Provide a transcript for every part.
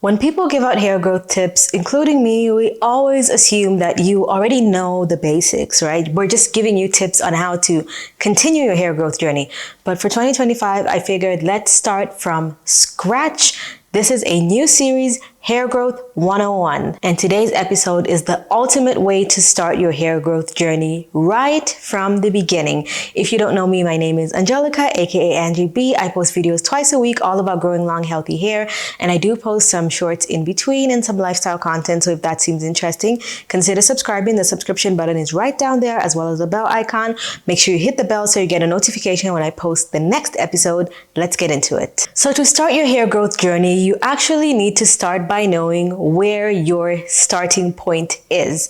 When people give out hair growth tips, including me, we always assume that you already know the basics, right? We're just giving you tips on how to continue your hair growth journey. But for 2025, I figured let's start from scratch. This is a new series, Hair Growth 101. And today's episode is the ultimate way to start your hair growth journey right from the beginning. If you don't know me, my name is Angelica, aka Angie B. I post videos twice a week all about growing long, healthy hair. And I do post some shorts in between and some lifestyle content. So if that seems interesting, consider subscribing. The subscription button is right down there, as well as the bell icon. Make sure you hit the bell so you get a notification when I post the next episode. Let's get into it. So to start your hair growth journey, you actually need to start by knowing where your starting point is.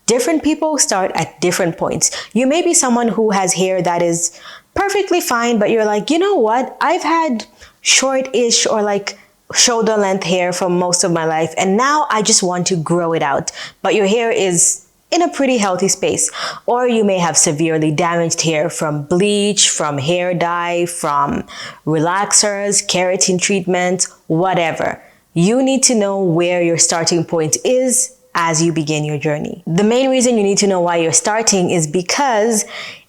Different people start at different points. You may be someone who has hair that is perfectly fine, but you're like, you know what? I've had short-ish or like shoulder length hair for most of my life, and now I just want to grow it out. But your hair is in a pretty healthy space. Or you may have severely damaged hair from bleach, from hair dye, from relaxers, keratin treatment, whatever. You need to know where your starting point is as you begin your journey. The main reason you need to know why you're starting is because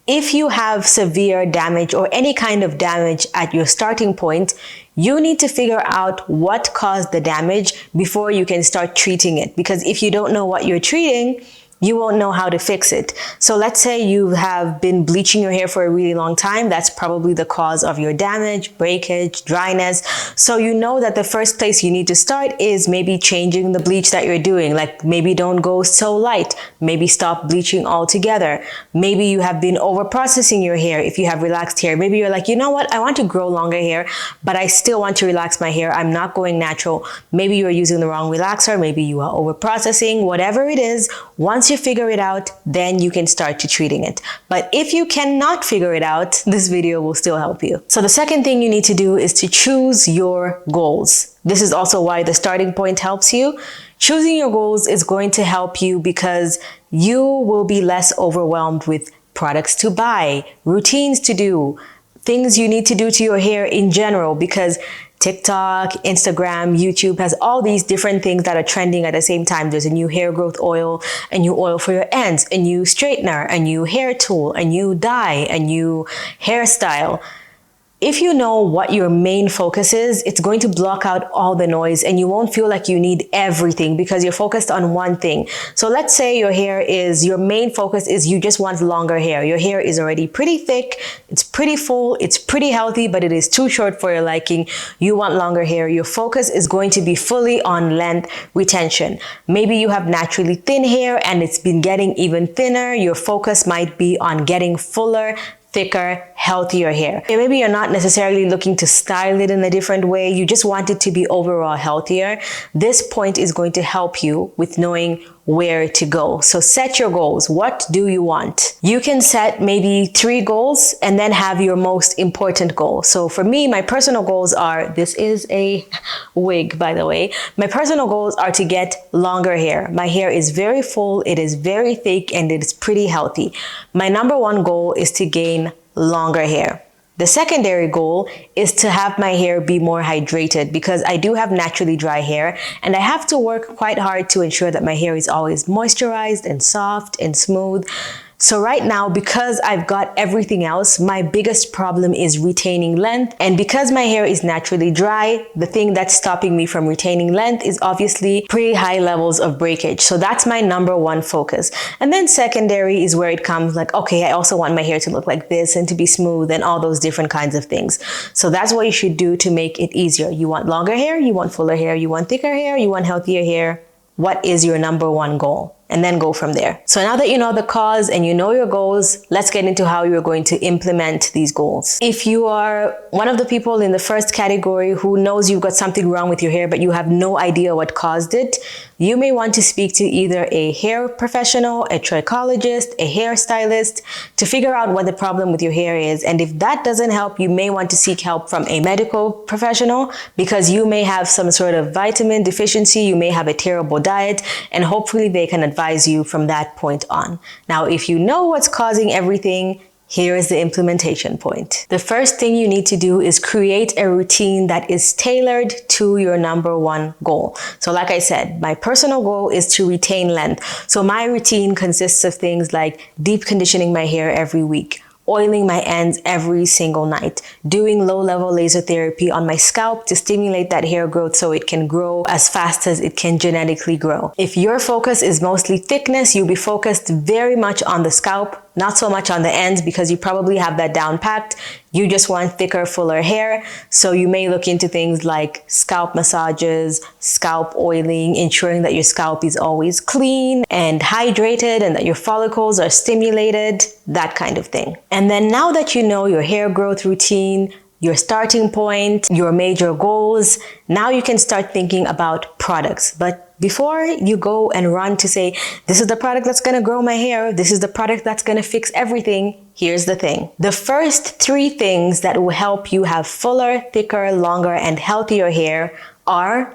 if you have severe damage or any kind of damage at your starting point, you need to figure out what caused the damage before you can start treating it. Because if you don't know what you're treating, you won't know how to fix it. So let's say you have been bleaching your hair for a really long time. That's probably the cause of your damage, breakage, dryness. So you know that the first place you need to start is maybe changing the bleach that you're doing. Like maybe don't go so light. Maybe stop bleaching altogether. Maybe you have been over processing your hair if you have relaxed hair. Maybe you're like, you know what? I want to grow longer hair, but I still want to relax my hair. I'm not going natural. Maybe you're using the wrong relaxer. Maybe you are over processing. Whatever it is, once you figure it out, then you can start to treating it. But if you cannot figure it out, this video will still help you. So the second thing you need to do is to choose your goals. This is also why the starting point helps you. Choosing your goals is going to help you because you will be less overwhelmed with products to buy, routines to do, things you need to do to your hair in general, because TikTok, Instagram, YouTube has all these different things that are trending at the same time. There's a new hair growth oil, a new oil for your ends, a new straightener, a new hair tool, a new dye, a new hairstyle. If you know what your main focus is, it's going to block out all the noise and you won't feel like you need everything because you're focused on one thing. So let's say your main focus is you just want longer hair. Your hair is already pretty thick, it's pretty full, it's pretty healthy, but it is too short for your liking. You want longer hair. Your focus is going to be fully on length retention. Maybe you have naturally thin hair and it's been getting even thinner. Your focus might be on getting fuller, thicker, healthier hair. And maybe you're not necessarily looking to style it in a different way. You just want it to be overall healthier. This point is going to help you with knowing where to go. So set your goals. What do you want? You can set maybe 3 goals and then have your most important goal. So for me, my personal goals are, this is a wig, by the way. My personal goals are to get longer hair. My hair is very full, it is very thick, and it is pretty healthy. My number 1 goal is to gain longer hair. The secondary goal is to have my hair be more hydrated because I do have naturally dry hair and I have to work quite hard to ensure that my hair is always moisturized and soft and smooth. So right now, because I've got everything else, my biggest problem is retaining length. And because my hair is naturally dry, the thing that's stopping me from retaining length is obviously pretty high levels of breakage. So that's my number 1 focus. And then secondary is where it comes like, okay, I also want my hair to look like this and to be smooth and all those different kinds of things. So that's what you should do to make it easier. You want longer hair, you want fuller hair, you want thicker hair, you want healthier hair. What is your number 1 goal? And then go from there. So now that you know the cause and you know your goals, let's get into how you're going to implement these goals. If you are one of the people in the first category who knows you've got something wrong with your hair, but you have no idea what caused it, you may want to speak to either a hair professional, a trichologist, a hairstylist to figure out what the problem with your hair is. And if that doesn't help, you may want to seek help from a medical professional because you may have some sort of vitamin deficiency, you may have a terrible diet, and hopefully they can advise you from that point on. Now, if you know what's causing everything, Here is the implementation point. The first thing you need to do is create a routine that is tailored to your number one goal. So like I said, my personal goal is to retain length. So my routine consists of things like deep conditioning my hair every week, oiling my ends every single night, doing low-level laser therapy on my scalp to stimulate that hair growth so it can grow as fast as it can genetically grow. If your focus is mostly thickness, you'll be focused very much on the scalp, not so much on the ends because you probably have that down packed. You just want thicker, fuller hair. So you may look into things like scalp massages, scalp oiling, ensuring that your scalp is always clean and hydrated and that your follicles are stimulated, that kind of thing. And then now that you know your hair growth routine, your starting point, your major goals, now you can start thinking about products. But before you go and run to say, this is the product that's gonna grow my hair, this is the product that's gonna fix everything, here's the thing. The first 3 things that will help you have fuller, thicker, longer, and healthier hair are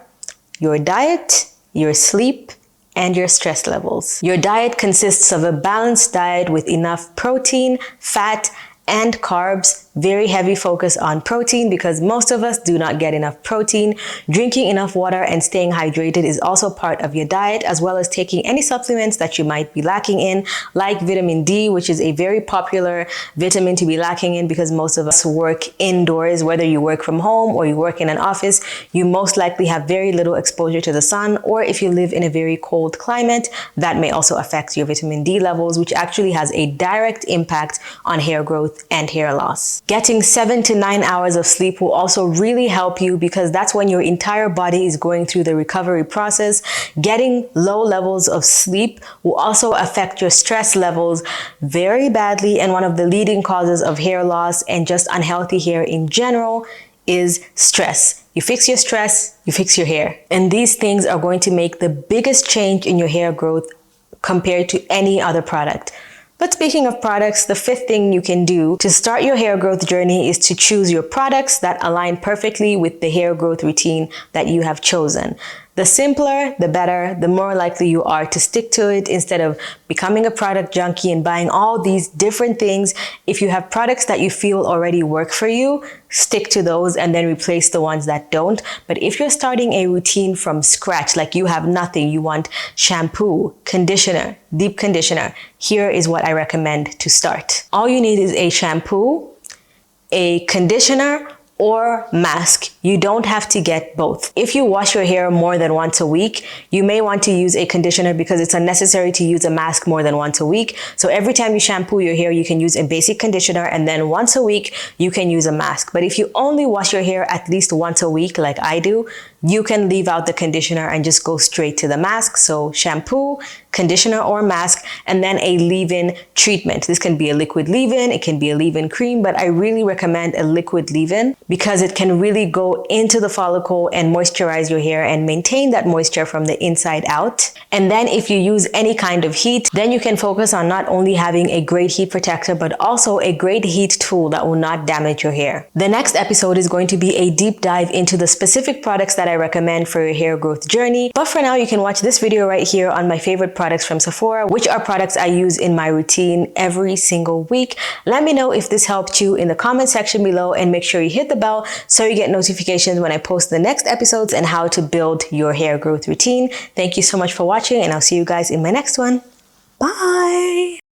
your diet, your sleep, and your stress levels. Your diet consists of a balanced diet with enough protein, fat, and carbs. Very heavy focus on protein because most of us do not get enough protein. Drinking enough water and staying hydrated is also part of your diet, as well as taking any supplements that you might be lacking in, like vitamin D, which is a very popular vitamin to be lacking in because most of us work indoors. Whether you work from home or you work in an office, you most likely have very little exposure to the sun, or if you live in a very cold climate, that may also affect your vitamin D levels, which actually has a direct impact on hair growth and hair loss. Getting 7 to 9 hours of sleep will also really help you because that's when your entire body is going through the recovery process. Getting low levels of sleep will also affect your stress levels very badly, and one of the leading causes of hair loss and just unhealthy hair in general is stress. You fix your stress, you fix your hair. And these things are going to make the biggest change in your hair growth compared to any other product. But speaking of products, the 5th thing you can do to start your hair growth journey is to choose your products that align perfectly with the hair growth routine that you have chosen. The simpler, the better, the more likely you are to stick to it instead of becoming a product junkie and buying all these different things. If you have products that you feel already work for you, stick to those and then replace the ones that don't. But if you're starting a routine from scratch, like you have nothing, you want shampoo, conditioner, deep conditioner, here is what I recommend to start. All you need is a shampoo, a conditioner, or mask. You don't have to get both. If you wash your hair more than once a week, you may want to use a conditioner because it's unnecessary to use a mask more than once a week. So every time you shampoo your hair, you can use a basic conditioner, and then once a week, you can use a mask. But if you only wash your hair at least once a week, like I do, you can leave out the conditioner and just go straight to the mask. So shampoo, conditioner or mask, and then a leave-in treatment. This can be a liquid leave-in, it can be a leave-in cream, but I really recommend a liquid leave-in because it can really go into the follicle and moisturize your hair and maintain that moisture from the inside out. And then if you use any kind of heat, then you can focus on not only having a great heat protector, but also a great heat tool that will not damage your hair. The next episode is going to be a deep dive into the specific products that I recommend for your hair growth journey. But for now, you can watch this video right here on my favorite products from Sephora, which are products I use in my routine every single week. Let me know if this helped you in the comment section below, and make sure you hit the bell so you get notifications when I post the next episodes and how to build your hair growth routine. Thank you so much for watching, and I'll see you guys in my next one. Bye!